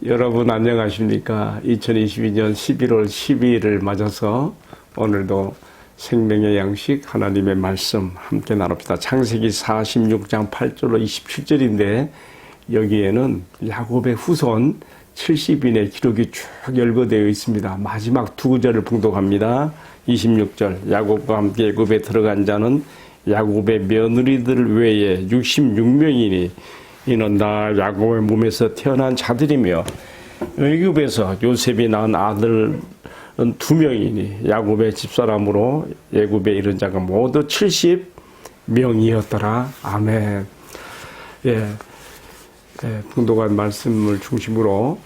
여러분 안녕하십니까? 2022년 11월 12일을 맞아서 오늘도 생명의 양식 하나님의 말씀 함께 나눕시다. 창세기 46장 8절로 27절인데 여기에는 야곱의 후손 70인의 기록이 쭉 열거되어 있습니다. 마지막 두 구절을 봉독합니다. 26절 야곱과 함께 애굽에 들어간 자는 야곱의 며느리들 외에 66명이니 이는 다 야곱의 몸에서 태어난 자들이며 애굽에서 요셉이 낳은 아들은 2명이니 야곱의 집사람으로 애굽에 이른 자가 모두 70명이었더라. 아멘. 봉독한 말씀을 중심으로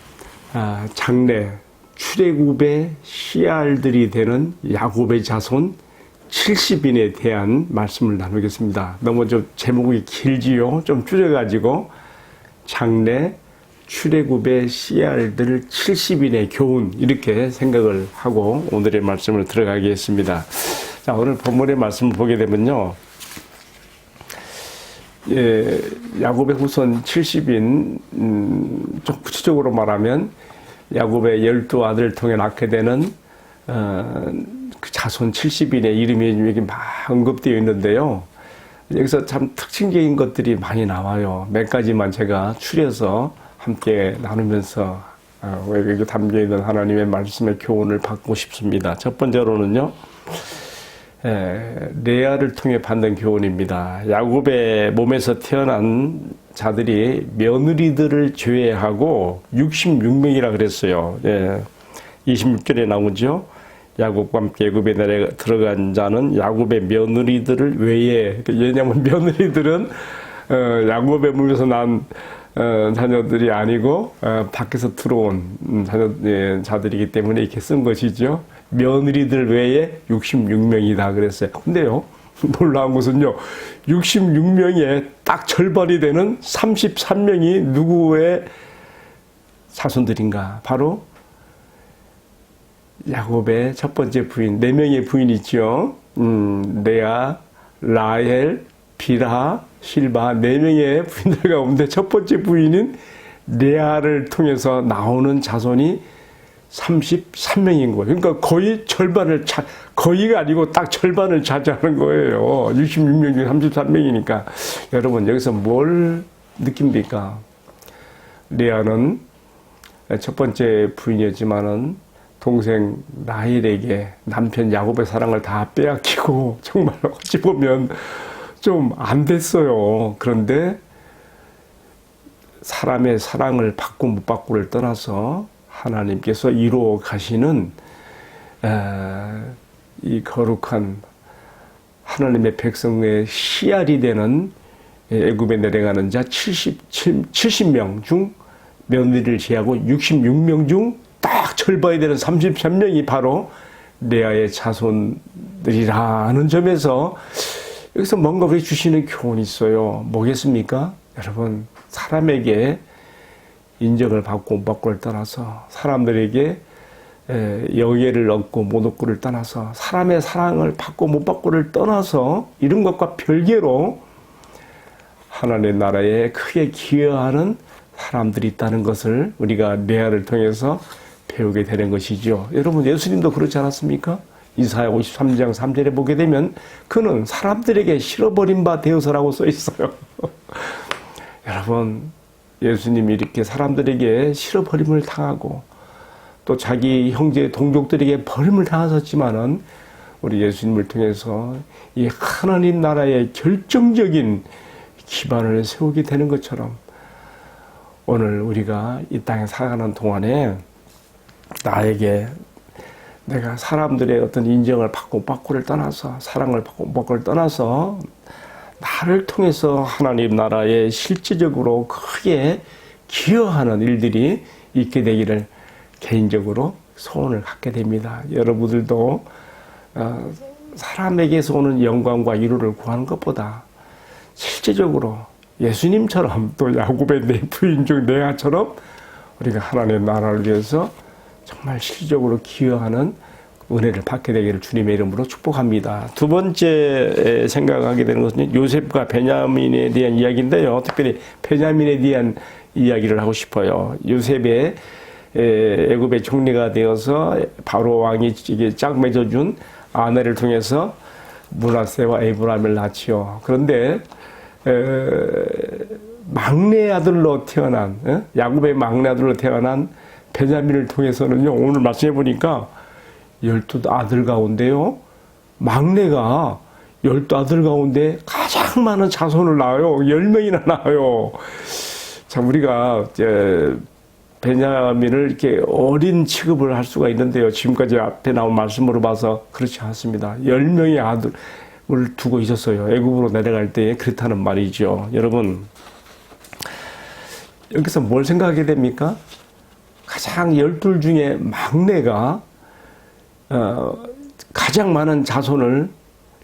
장래 출애굽의 씨알들이 되는 야곱의 자손 70인에 대한 말씀을 나누겠습니다. 너무 좀 제목이 길지요. 좀 줄여가지고 장래 출애굽의 씨알들 70인의 교훈 이렇게 생각을 하고 오늘의 말씀을 들어가겠습니다. 자, 오늘 본문의 말씀을 보게 되면요. 야곱의 후손 70인 좀 구체적으로 말하면 야곱의 12아들을 통해 낳게 되는 그 자손 70인의 이름이 여기 막 언급되어 있는데요. 여기서 참 특징적인 것들이 많이 나와요. 몇 가지만 제가 추려서 함께 나누면서 여기 담겨있는 하나님의 말씀의 교훈을 받고 싶습니다. 첫 번째로는요. 레아를 통해 받는 교훈입니다. 야곱의 몸에서 태어난 자들이 며느리들을 제외하고 66명이라 그랬어요. 26절에 나오죠. 야곱과 함께 애굽에 들어간 자는 야곱의 며느리들을 외에, 왜냐하면 며느리들은 야곱의 몸에서 난 자녀들이 아니고 밖에서 들어온 자들이기 때문에 이렇게 쓴 것이죠. 며느리들 외에 66명이다 그랬어요. 근데요, 놀라운 것은요, 66명의 딱 절반이 되는 33명이 누구의 자손들인가? 바로 야곱의 첫 번째 부인, 4명의 부인이 있죠. 레아, 라헬, 빌하, 실바, 4명의 부인들 가운데 첫 번째 부인은 레아를 통해서 나오는 자손이 33명인 거예요. 그러니까 거의 절반을 거의가 아니고 딱 절반을 차지하는 거예요. 66명 중 33명이니까. 여러분, 여기서 뭘 느낍니까? 레아는 첫 번째 부인이었지만은 동생 라헬에게 남편 야곱의 사랑을 다 빼앗기고 정말 어찌 보면 좀 안 됐어요. 그런데 사람의 사랑을 받고 못 받고를 떠나서 하나님께서 이루어 가시는 이 거룩한 하나님의 백성의 씨알이 되는 애굽에 내려가는 자 70명 중 며느리를 제하고 66명 중 딱 절반이 되는 33명이 바로 레아의 자손들이라는 점에서 여기서 뭔가 우리 주시는 교훈이 있어요. 뭐겠습니까? 여러분, 사람에게 인정을 받고 못 받고를 떠나서 사람들에게 영예를 얻고 못 얻고를 떠나서 사람의 사랑을 받고 못 받고를 떠나서 이런 것과 별개로 하나님의 나라에 크게 기여하는 사람들이 있다는 것을 우리가 레아를 통해서 배우게 되는 것이죠. 여러분, 예수님도 그렇지 않았습니까? 이사야 53장 3절에 보게 되면 그는 사람들에게 실어버린 바 되어서라고 써 있어요. 여러분, 예수님이 이렇게 사람들에게 실어버림을 당하고 또 자기 형제 동족들에게 버림을 당하셨지만은 우리 예수님을 통해서 이 하나님 나라의 결정적인 기반을 세우게 되는 것처럼 오늘 우리가 이 땅에 살아가는 동안에 나에게 내가 사람들의 어떤 인정을 받고 받고를 떠나서 사랑을 받고 받고를 떠나서 나를 통해서 하나님 나라에 실질적으로 크게 기여하는 일들이 있게 되기를 개인적으로 소원을 갖게 됩니다. 여러분들도 사람에게서 오는 영광과 위로를 구하는 것보다 실제적으로 예수님처럼 또 야곱의 4부인 중 레아처럼 우리가 하나님의 나라를 위해서 정말 실질적으로 기여하는 은혜를 받게 되기를 주님의 이름으로 축복합니다. 두 번째 생각하게 되는 것은 요셉과 베냐민에 대한 이야기인데요. 특별히 베냐민에 대한 이야기를 하고 싶어요. 요셉의 애굽의 총리가 되어서 바로 왕이 이게 짝 맺어준 아내를 통해서 므낫세와 에브라임을 낳지요. 그런데 막내 아들로 태어난 야곱의 막내 아들로 태어난 베냐민을 통해서는요, 오늘 말씀해 보니까 12아들 가운데요, 막내가 12아들 가운데 가장 많은 자손을 낳아요. 10명이나 낳아요. 참, 우리가 베냐민을 이렇게 어린 취급을 할 수가 있는데요, 지금까지 앞에 나온 말씀으로 봐서 그렇지 않습니다. 10명의 아들을 두고 있었어요. 애굽으로 내려갈 때에 그렇다는 말이죠. 여러분, 여기서 뭘 생각하게 됩니까? 가장 12 중에 막내가 가장 많은 자손을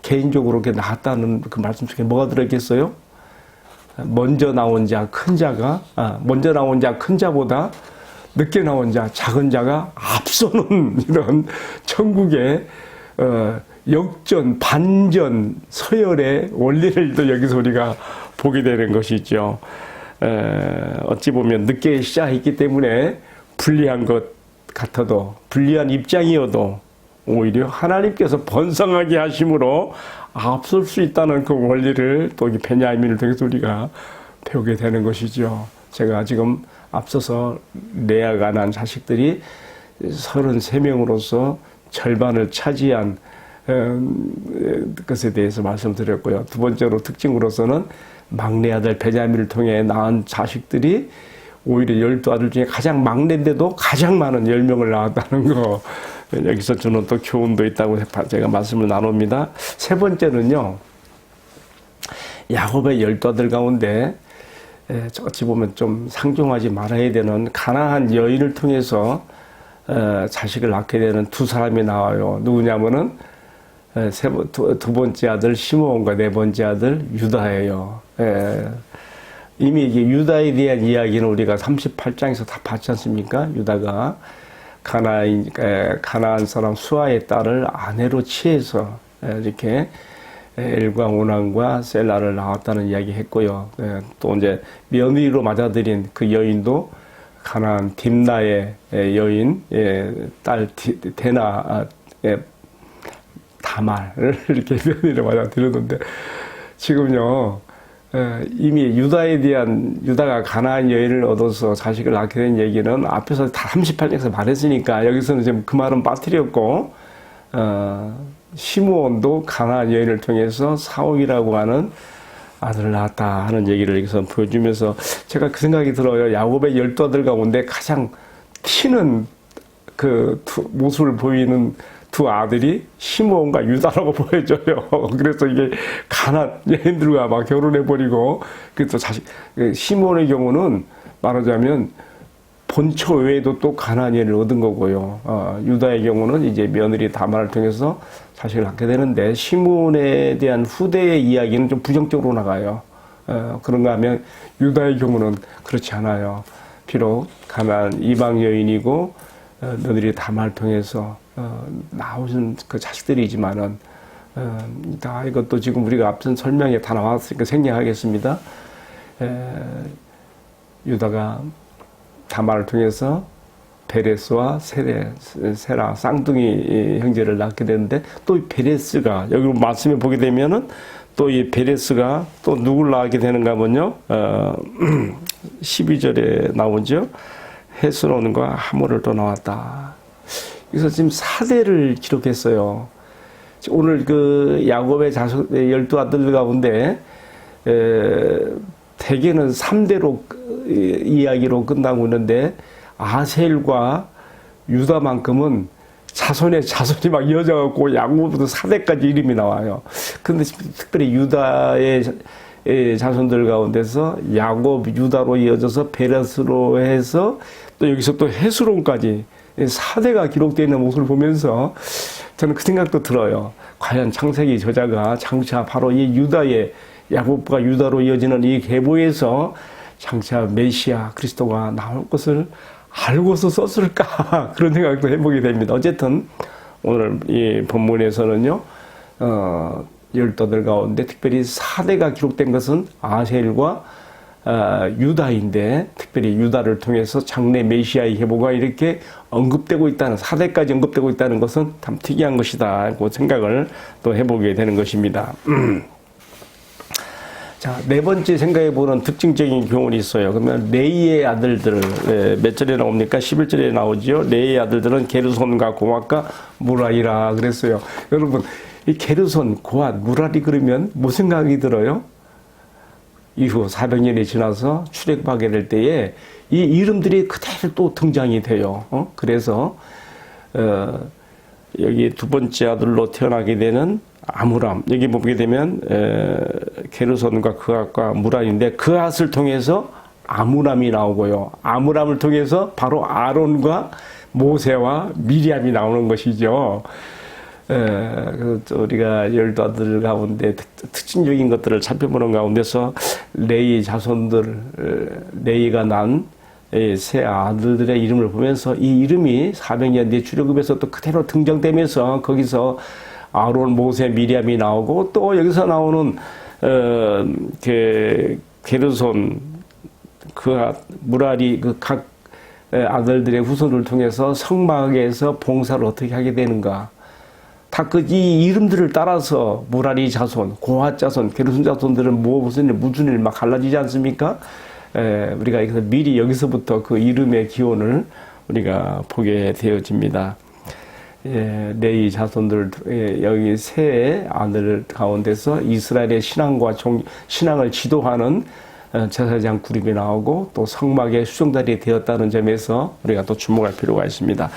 개인적으로 이렇게 낳았다는 그 말씀 속에 뭐가 들어있겠어요? 먼저 나온 자, 큰 자가, 먼저 나온 자, 큰 자보다 늦게 나온 자, 작은 자가 앞서는 이런 천국의 역전, 반전, 서열의 원리를 또 여기서 우리가 보게 되는 것이죠. 어찌 보면 늦게 시작했기 때문에 불리한 것 같아도, 불리한 입장이어도 오히려 하나님께서 번성하게 하심으로 앞설 수 있다는 그 원리를 또 이 베냐민을 통해서 우리가 배우게 되는 것이죠. 제가 지금 앞서서 레아가 난 자식들이 33명으로서 절반을 차지한 것에 대해서 말씀드렸고요. 두 번째로 특징으로서는 막내 아들 베냐민을 통해 낳은 자식들이 오히려 12아들 중에 가장 막내인데도 가장 많은 10명을 낳았다는 거, 여기서 주는 또 교훈도 있다고 제가 말씀을 나눕니다. 세 번째는요, 야곱의 12아들 가운데 어찌 보면 좀 상종하지 말아야 되는 가나안 여인을 통해서 자식을 낳게 되는 두 사람이 나와요. 누구냐면은 두 번째 아들 시므온과 네 번째 아들 유다예요. 이미 이게 유다에 대한 이야기는 우리가 38장에서 다 봤지 않습니까? 유다가 가나안 사람 수아의 딸을 아내로 취해서 이렇게 엘과 오난과 셀라를 낳았다는 이야기 했고요. 또 이제 며느리로 맞아들인 그 여인도 가나안 딥나의 여인, 딸 데나, 다말을 이렇게 며느리로 맞아들였는데, 지금요, 이미 유다가 가나안 여인을 얻어서 자식을 낳게 된 얘기는 앞에서 다 38장에서 말했으니까 여기서는 지금 그 말은 빠뜨렸고, 시므온도 가나안 여인을 통해서 사옥이라고 하는 아들을 낳았다 하는 얘기를 여기서 보여주면서 제가 그 생각이 들어요. 야곱의 12아들 가운데 가장 튀는 그 모습을 보이는 두 아들이 시므온과 유다라고 보여져요. 그래서 이게 가나안 여인들과 막 결혼해버리고, 그래서 시므온의 경우는 말하자면 본처 외에도 또 가나안 여인을 얻은 거고요. 유다의 경우는 이제 며느리 다말을 통해서 자식을 낳게 되는데, 시므온에 대한 후대의 이야기는 좀 부정적으로 나가요. 그런가 하면 유다의 경우는 그렇지 않아요. 비록 가나안 이방 여인이고 며느리 다말을 통해서 나오신 그 자식들이지만은, 다 이것도 지금 우리가 앞선 설명에 다 나왔으니까 생략하겠습니다. 유다가 다말을 통해서 베레스와 세라 쌍둥이 형제를 낳게 되는데, 또 이 베레스가 여기 말씀에 보게 되면은 또 이 베레스가 또 누굴 낳게 되는가 하면요, 12절에 나오죠. 헤스론과 하몰을 또 낳았다. 그래서 지금 4대를 기록했어요. 오늘 그 야곱의 12아들 가운데 대개는 3대로 이야기로 끝나고 있는데, 아셀과 유다만큼은 자손이 막 이어져갖고 야곱부터 4대까지 이름이 나와요. 근데 특별히 유다의 자손들 가운데서 야곱, 유다로 이어져서 베레스로 해서 또 여기서 또 헤스론까지 4대가 기록되어 있는 모습을 보면서 저는 그 생각도 들어요. 과연 창세기 저자가 장차 바로 이 유다의, 야곱과 유다로 이어지는 이 계보에서 장차 메시아 그리스도가 나올 것을 알고서 썼을까, 그런 생각도 해보게 됩니다. 어쨌든 오늘 이 본문에서는요, 12아들 가운데 특별히 4대가 기록된 것은 아셀과 유다인데 특별히 유다를 통해서 장래 메시아의 계보가 이렇게 언급되고 있다는 4대까지 언급되고 있다는 것은 참 특이한 것이다. 그 생각을 또 해보게 되는 것입니다. 자, 네 번째 생각해보는 특징적인 교훈이 있어요. 그러면 레이의 아들들을 몇 절에 나옵니까? 11절에 나오죠. 레이의 아들들은 게르손과 고앗과 무라리라 그랬어요. 여러분 이 게르손, 고앗, 무라리 그러면 무슨 생각이 들어요? 이후 400년이 지나서 출애굽하게 될 때에 이 이름들이 그대로 또 등장이 돼요. 그래서 여기 두 번째 아들로 태어나게 되는 아므람, 여기 보게 되면 게르손과 그앗과 무라리인데 그앗을 통해서 아므람이 나오고요. 아므람을 통해서 바로 아론과 모세와 미리암이 나오는 것이죠. 우리가 12아들 가운데 특징적인 것들을 살펴보는 가운데서 레이 자손들, 레이가 난 세 아들들의 이름을 보면서 이 이름이 400년 뒤에 출애굽에서 또 그대로 등장되면서 거기서 아론, 모세, 미리암이 나오고 또 여기서 나오는 게르손, 그앗, 무라리 그 각 아들들의 후손을 통해서 성막에서 봉사를 어떻게 하게 되는가. 다 이 이름들을 따라서 무라리 자손, 고앗 자손, 게르손 자손들은 무슨 일 막 갈라지지 않습니까? 우리가 미리 여기서부터 그 이름의 기원을 우리가 보게 되어집니다. 레이 자손들 여기 세 아들 가운데서 이스라엘의 신앙을 지도하는 제사장 그룹이 나오고 또 성막의 수종달이 되었다는 점에서 우리가 또 주목할 필요가 있습니다.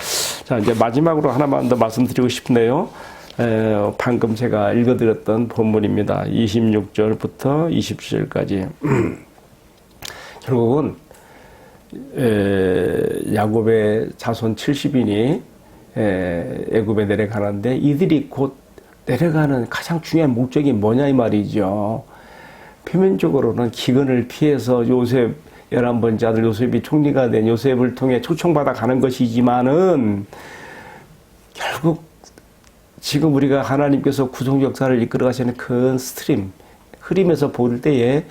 자, 이제 마지막으로 하나만 더 말씀드리고 싶은데요. 방금 제가 읽어드렸던 본문입니다. 26절부터 27절까지. 결국은 야곱의 자손 70인이 애굽에 내려가는데 이들이 곧 내려가는 가장 중요한 목적이 뭐냐 이 말이죠. 표면적으로는 기근을 피해서 요셉 11번째 아들 요셉이 총리가 된 요셉을 통해 초청받아 가는 것이지만은 결국 지금 우리가 하나님께서 구속 역사를 이끌어 가시는 큰 스트림, 흐름에서 볼 때에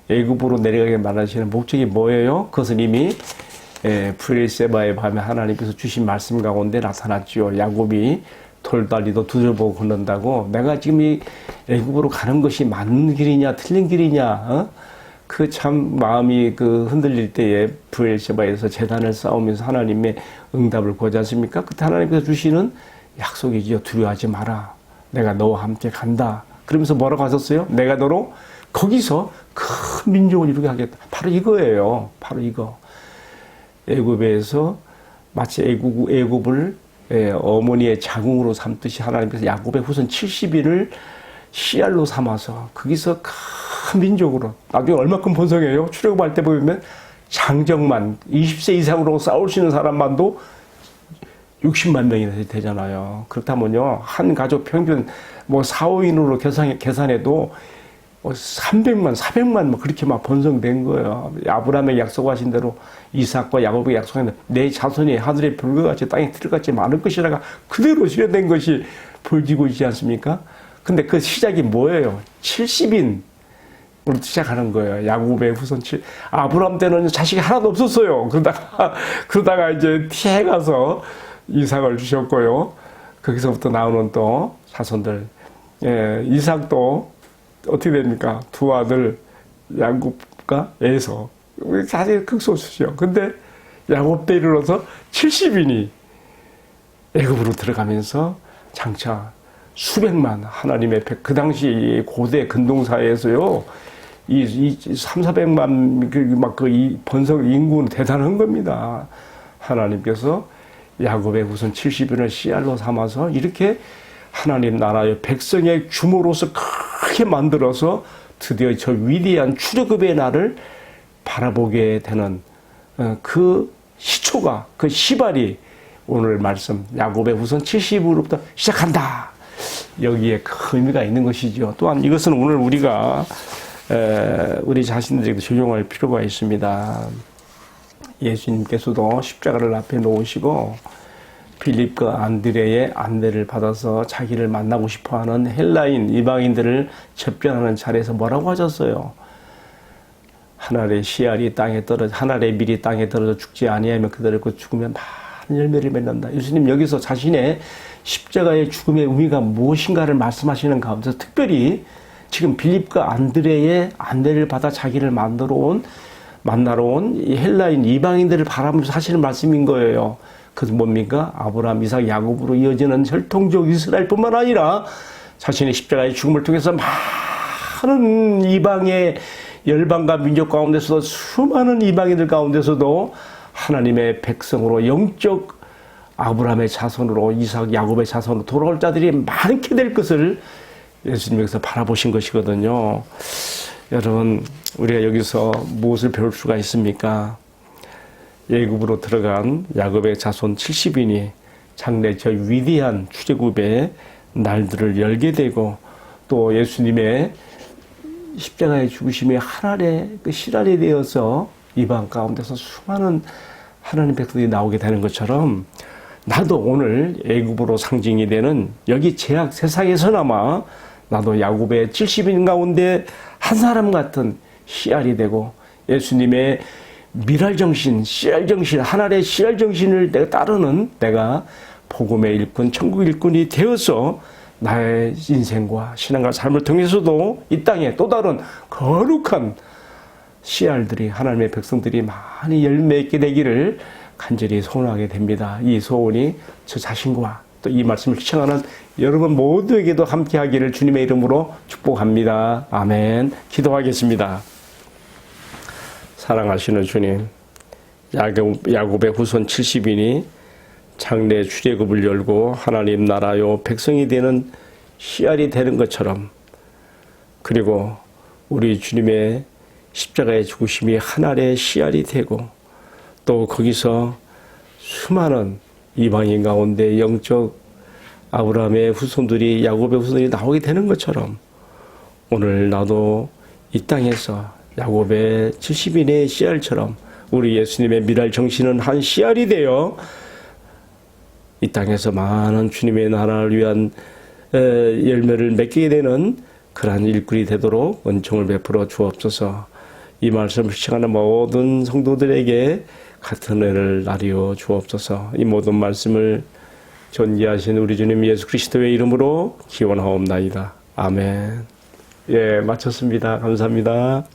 애굽으로 내려가게 말하시는 목적이 뭐예요? 그것은 이미 브엘세바의 밤에 하나님께서 주신 말씀 가운데 나타났죠. 야곱이 돌다리도 두드려 보고 걷는다고. 내가 지금 이 애굽으로 가는 것이 맞는 길이냐 틀린 길이냐, 그 참 마음이 흔들릴 때에 브엘세바에서 제단을 쌓으면서 하나님의 응답을 구하지 않습니까? 그때 하나님께서 주시는 약속이지요. 두려워하지 마라. 내가 너와 함께 간다. 그러면서 뭐라고 하셨어요? 내가 너로 거기서 큰 민족을 이루게 하겠다. 바로 이거예요. 바로 이거. 애굽에서 마치 애굽을 어머니의 자궁으로 삼듯이 하나님께서 야곱의 후손 70인을 씨알로 삼아서 거기서 큰 민족으로 나중에 얼마큼 번성해요? 출애굽할 때 보면 장정만 20세 이상으로 싸울 수 있는 사람만도 60만 명이 되잖아요. 그렇다면요 한 가족 평균 4, 5인으로 계산해도 300만, 400만 그렇게 막 번성된 거예요. 아브라함의 약속하신 대로 이삭과 야곱에게 약속한 대로 내 자손이 하늘의 별과 같이 땅에 들어같이 많을 것이라가 그대로 실현된 것이 보여지고 있지 않습니까? 근데 그 시작이 뭐예요? 70인으로 시작하는 거예요. 야곱의 후손 아브라함 때는 자식이 하나도 없었어요. 그러다가 이제 티에 가서 이삭을 주셨고요. 거기서부터 나오는 또 자손들. 이삭도 어떻게 됩니까? 두 아들 야곱과 에서 사실 극소수죠. 근데 야곱 때 이르러서 70인이 애굽으로 들어가면서 장차 수백만 하나님의 그 당시 고대 근동사회에서요 이 300~400만 이 번성 인구는 대단한 겁니다. 하나님께서 야곱의 후손 70인을 씨알로 삼아서 이렇게 하나님 나라의 백성의 규모로서 크게 만들어서 드디어 저 위대한 출애굽의 날을 바라보게 되는 그 시초가, 그 시발이 오늘 말씀 야곱의 후손 70으로부터 시작한다. 여기에 큰 의미가 있는 것이죠. 또한 이것은 오늘 우리가 우리 자신들에게도 적용할 필요가 있습니다. 예수님께서도 십자가를 앞에 놓으시고 빌립과 안드레의 안내를 받아서 자기를 만나고 싶어하는 헬라인 이방인들을 접견하는 자리에서 뭐라고 하셨어요? 하늘의 씨알이 땅에 떨어져 하늘의 밀이 땅에 떨어져 죽지 아니하면 그대로 그 죽으면 많은 열매를 맺는다. 예수님 여기서 자신의 십자가의 죽음의 의미가 무엇인가를 말씀하시는 가운데서 특별히 지금 빌립과 안드레의 안내를 받아 자기를 만나러 온 이 헬라인 이방인들을 바라보면서 하시는 말씀인 거예요. 그것은 뭡니까? 아브라함, 이삭, 야곱으로 이어지는 혈통적 이스라엘뿐만 아니라 자신의 십자가의 죽음을 통해서 많은 이방의 열방과 민족 가운데서도 수많은 이방인들 가운데서도 하나님의 백성으로 영적 아브라함의 자손으로 이삭, 야곱의 자손으로 돌아올 자들이 많게 될 것을 예수님께서 바라보신 것이거든요. 여러분, 우리가 여기서 무엇을 배울 수가 있습니까? 애굽으로 들어간 야곱의 자손 70인이 장래 저 위대한 출애굽의 날들을 열게 되고 또 예수님의 십자가의 죽으심이 하늘의 그 실알이 되어서 이방 가운데서 수많은 하나님 백성들이 나오게 되는 것처럼 나도 오늘 애굽으로 상징이 되는 여기 제약 세상에서나마 나도 야곱의 70인 가운데 한 사람 같은 씨알이 되고 예수님의 미랄 정신, 씨알 정신, 하늘의 씨알 정신을 내가 따르는 내가 복음의 일꾼, 천국 일꾼이 되어서 나의 인생과 신앙과 삶을 통해서도 이 땅에 또 다른 거룩한 씨알들이 하나님의 백성들이 많이 열매 있게 되기를 간절히 소원하게 됩니다. 이 소원이 저 자신과 또 이 말씀을 시청하는 여러분 모두에게도 함께 하기를 주님의 이름으로 축복합니다. 아멘. 기도하겠습니다. 사랑하시는 주님, 야곱의 후손 70인이 장래 출애굽을 열고 하나님 나라요 백성이 되는 씨알이 되는 것처럼 그리고 우리 주님의 십자가의 죽으심이 하늘의 씨알이 되고 또 거기서 수많은 이방인 가운데 영적 아브라함의 후손들이 야곱의 후손들이 나오게 되는 것처럼 오늘 나도 이 땅에서 야곱의 70인의 씨알처럼 우리 예수님의 미랄 정신은 한 씨알이 되어 이 땅에서 많은 주님의 나라를 위한 열매를 맺게 되는 그러한 일꾼이 되도록 은총을 베풀어 주옵소서. 이 말씀을 시청하는 모든 성도들에게 같은 은혜를 나리어 주옵소서. 이 모든 말씀을 존귀하신 우리 주님 예수 그리스도의 이름으로 기원하옵나이다. 아멘. 예, 마쳤습니다. 감사합니다.